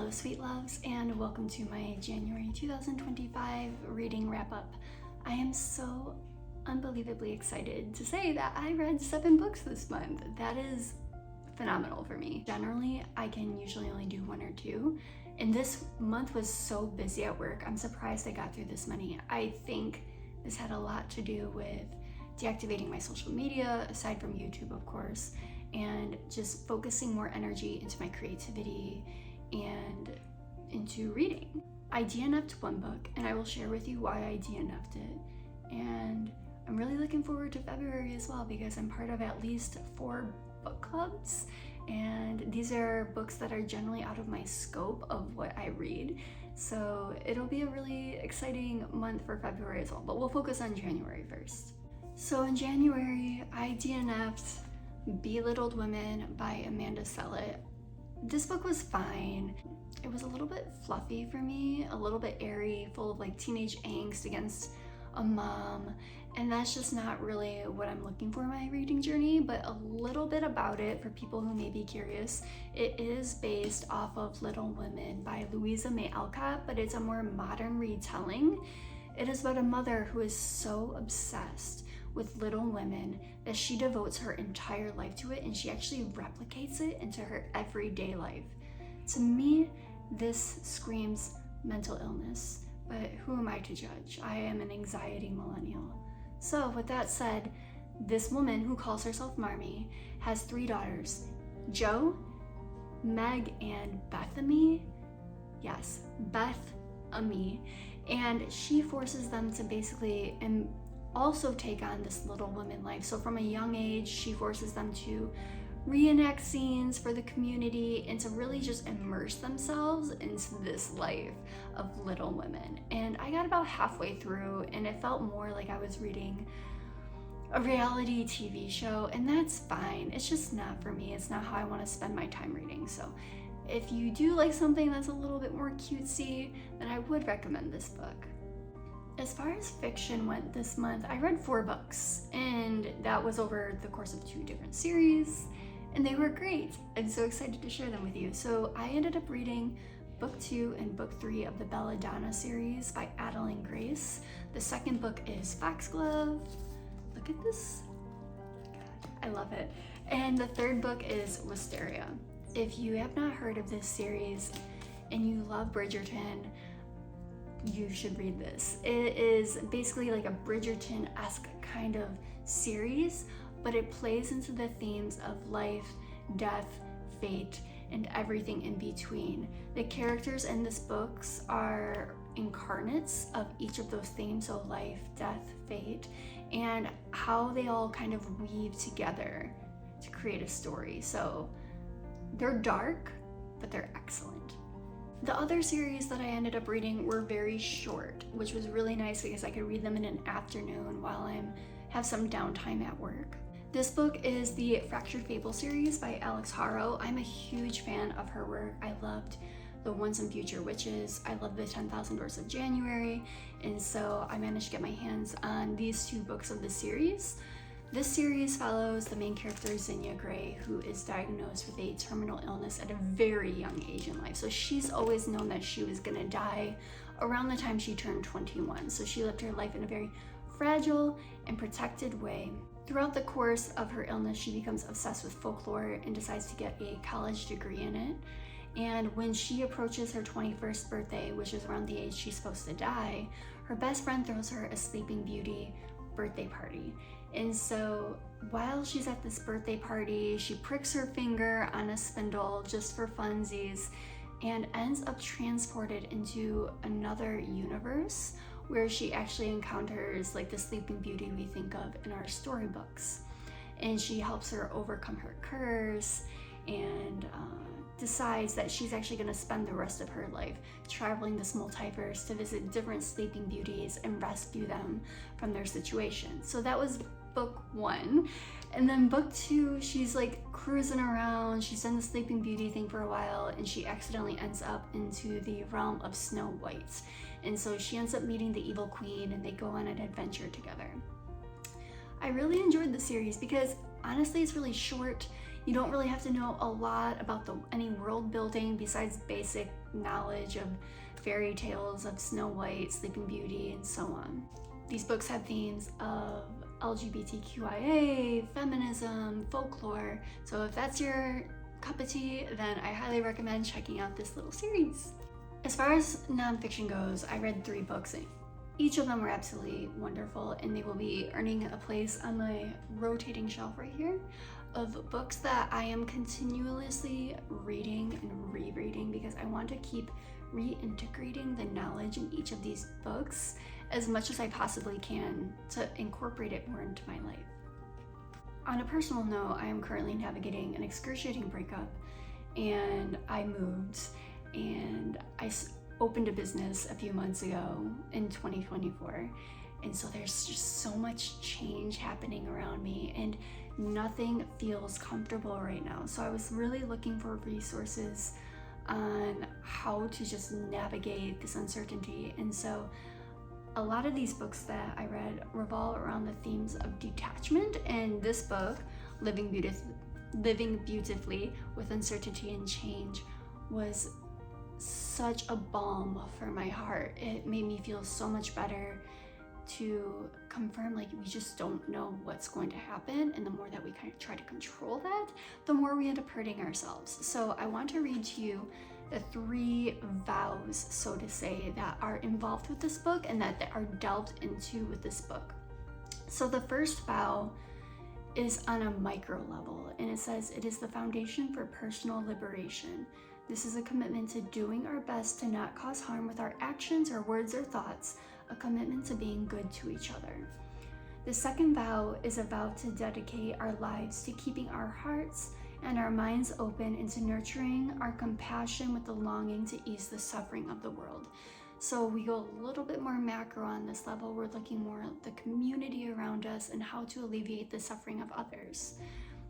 Hello sweet loves, and welcome to my January 2025 reading wrap up. I am so unbelievably excited to say that I read 7 books this month. That is phenomenal for me. Generally, I can usually only do 1 or 2, and this month was so busy at work. I'm surprised I got through this many. I think this had a lot to do with deactivating my social media, aside from YouTube of course, and just focusing more energy into my creativity and into reading. I DNF'd 1 book, and I will share with you why I DNF'd it. And I'm really looking forward to February as well, because I'm part of at least 4 book clubs, and these are books that are generally out of my scope of what I read. So it'll be a really exciting month for February as well, but we'll focus on January first. So in January, I DNF'd Belittled Women by Amanda Sellet. This book was fine. It was a little bit fluffy for me, a little bit airy, full of like teenage angst against a mom, and that's just not really what I'm looking for in my reading journey. But a little bit about it for people who may be curious. It is based off of Little Women by Louisa May Alcott, but it's a more modern retelling. It is about a mother who is so obsessed with Little Women that she devotes her entire life to it, and she actually replicates it into her everyday life. To me, this screams mental illness, but who am I to judge? I am an anxiety millennial. So with that said, this woman who calls herself Marmee has 3 daughters, Jo, Meg, and Bethany. Yes, Beth-Ami. And she forces them to basically also take on this Little Women life. So from a young age, she forces them to reenact scenes for the community and to really just immerse themselves into this life of Little Women. And I got about halfway through, and it felt more like I was reading a reality TV show, and that's fine. It's just not for me. It's not how I want to spend my time reading. So if you do like something that's a little bit more cutesy, then I would recommend this book. As far as fiction went this month, I read 4 books, and that was over the course of 2 different series, and they were great. I'm so excited to share them with you. So I ended up reading book 2 and book 3 of the Belladonna series by Adalyn Grace. The second book is Foxglove. Look at this. God, I love it. And the third book is Wisteria. If you have not heard of this series and you love Bridgerton, you should read this. It is basically like a Bridgerton-esque kind of series, but it plays into the themes of life, death, fate, and everything in between. The characters in this books are incarnates of each of those themes, so life, death, fate, and how they all kind of weave together to create a story. So they're dark, but they're excellent. The other series that I ended up reading were very short, which was really nice because I could read them in an afternoon while I have some downtime at work. This book is the Fractured Fables series by Alix Harrow. I'm a huge fan of her work. I loved the Once and Future Witches. I love the 10,000 Doors of January, and so I managed to get my hands on these 2 books of the series. This series follows the main character, Zinnia Gray, who is diagnosed with a terminal illness at a very young age in life. So she's always known that she was gonna die around the time she turned 21. So she lived her life in a very fragile and protected way. Throughout the course of her illness, she becomes obsessed with folklore and decides to get a college degree in it. And when she approaches her 21st birthday, which is around the age she's supposed to die, her best friend throws her a Sleeping Beauty birthday party. And so while she's at this birthday party, she pricks her finger on a spindle just for funsies and ends up transported into another universe where she actually encounters like the Sleeping Beauty we think of in our storybooks. And she helps her overcome her curse and decides that she's actually going to spend the rest of her life traveling this multiverse to visit different Sleeping Beauties and rescue them from their situation. So that was book 1. And then book 2, she's like cruising around, she's done the Sleeping Beauty thing for a while, and she accidentally ends up into the realm of Snow White. And so she ends up meeting the evil queen, and they go on an adventure together. I really enjoyed the series because honestly it's really short. You don't really have to know a lot about any world building besides basic knowledge of fairy tales of Snow White, Sleeping Beauty, and so on. These books have themes of LGBTQIA, feminism, folklore, so if that's your cup of tea, then I highly recommend checking out this little series. As far as nonfiction goes, I read 3 books. Each of them were absolutely wonderful, and they will be earning a place on my rotating shelf right here of books that I am continuously reading and rereading because I want to keep reintegrating the knowledge in each of these books as much as I possibly can to incorporate it more into my life. On a personal note, I am currently navigating an excruciating breakup, and I moved, and I opened a business a few months ago in 2024, and so there's just so much change happening around me, and nothing feels comfortable right now. So I was really looking for resources on how to just navigate this uncertainty, and so a lot of these books that I read revolve around the themes of detachment, and this book, Living Beautifully with Uncertainty and Change, was such a balm for my heart. It made me feel so much better to confirm, like, we just don't know what's going to happen, and the more that we kind of try to control that, the more we end up hurting ourselves. So I want to read to you the 3 vows, so to say, that are involved with this book and that are delved into with this book. So the first vow is on a micro level, and it says, "It is the foundation for personal liberation. This is a commitment to doing our best to not cause harm with our actions or words or thoughts, a commitment to being good to each other." The second vow is a vow to dedicate our lives to keeping our hearts and our minds open and to nurturing our compassion with the longing to ease the suffering of the world. So we go a little bit more macro on this level. We're looking more at the community around us and how to alleviate the suffering of others.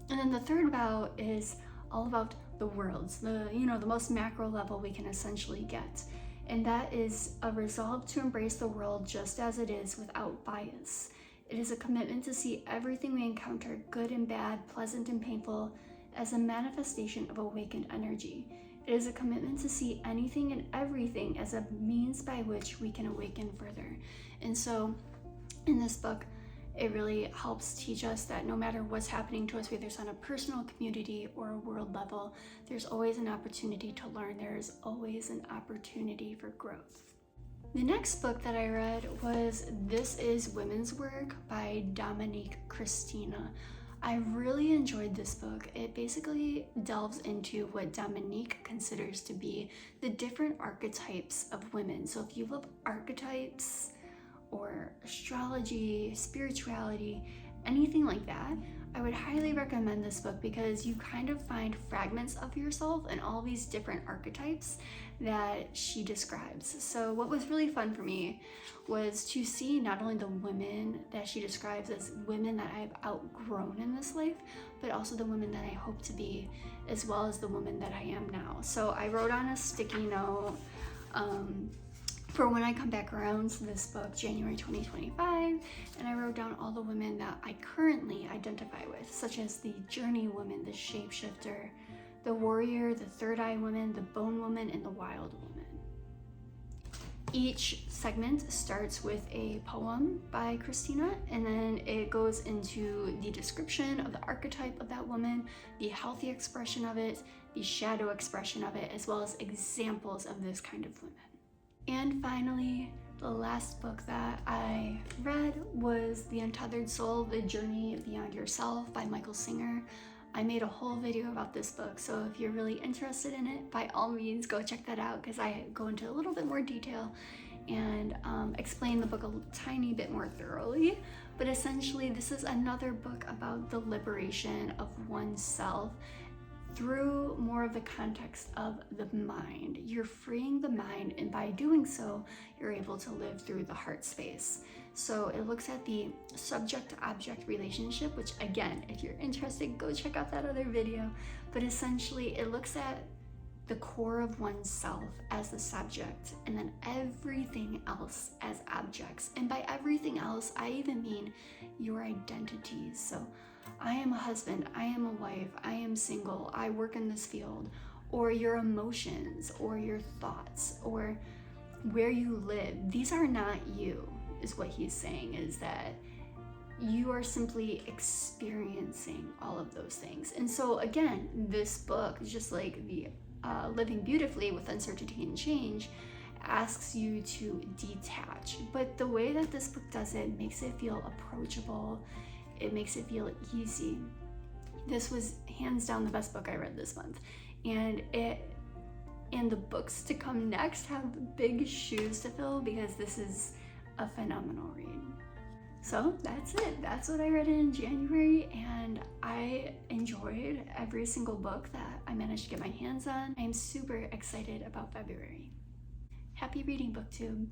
And then the third vow is all about the worlds, the most macro level we can essentially get. And that is a resolve to embrace the world just as it is without bias. It is a commitment to see everything we encounter, good and bad, pleasant and painful, as a manifestation of awakened energy. It is a commitment to see anything and everything as a means by which we can awaken further. And so in this book, it really helps teach us that no matter what's happening to us, whether it's on a personal, community, or a world level, there's always an opportunity to learn. There's always an opportunity for growth. The next book that I read was This Is Women's Work by Dominique Christina. I really enjoyed this book. It basically delves into what Dominique considers to be the different archetypes of women. So if you love archetypes or astrology, spirituality, anything like that, I would highly recommend this book because you kind of find fragments of yourself in all these different archetypes that she describes. So what was really fun for me was to see not only the women that she describes as women that I've outgrown in this life, but also the women that I hope to be, as well as the woman that I am now. So I wrote on a sticky note for when I come back around to this book, January 2025, and I wrote down all the women that I currently identify with, such as the journey woman, the shapeshifter, the warrior, the third eye woman, the bone woman, and the wild woman. Each segment starts with a poem by Christina, and then it goes into the description of the archetype of that woman, the healthy expression of it, the shadow expression of it, as well as examples of this kind of women. And finally, the last book that I read was The Untethered Soul, The Journey Beyond Yourself by Michael Singer. I made a whole video about this book, so if you're really interested in it, by all means go check that out because I go into a little bit more detail and explain the book a tiny bit more thoroughly. But essentially, this is another book about the liberation of oneself through more of the context of the mind. You're freeing the mind, and by doing so, you're able to live through the heart space. So it looks at the subject-to-object relationship, which again, if you're interested, go check out that other video. But essentially, it looks at the core of oneself as the subject, and then everything else as objects. And by everything else, I even mean your identities. So I am a husband, I am a wife, I am single, I work in this field, or your emotions, or your thoughts, or where you live. These are not you, is what he's saying, is that you are simply experiencing all of those things. And so again, this book, just like the Living Beautifully with Uncertainty and Change, asks you to detach. But the way that this book does it makes it feel approachable. It makes it feel easy. This was hands down the best book I read this month. And the books to come next have big shoes to fill, because this is a phenomenal read. So that's it. That's what I read in January, and I enjoyed every single book that I managed to get my hands on. I'm super excited about February. Happy reading, BookTube.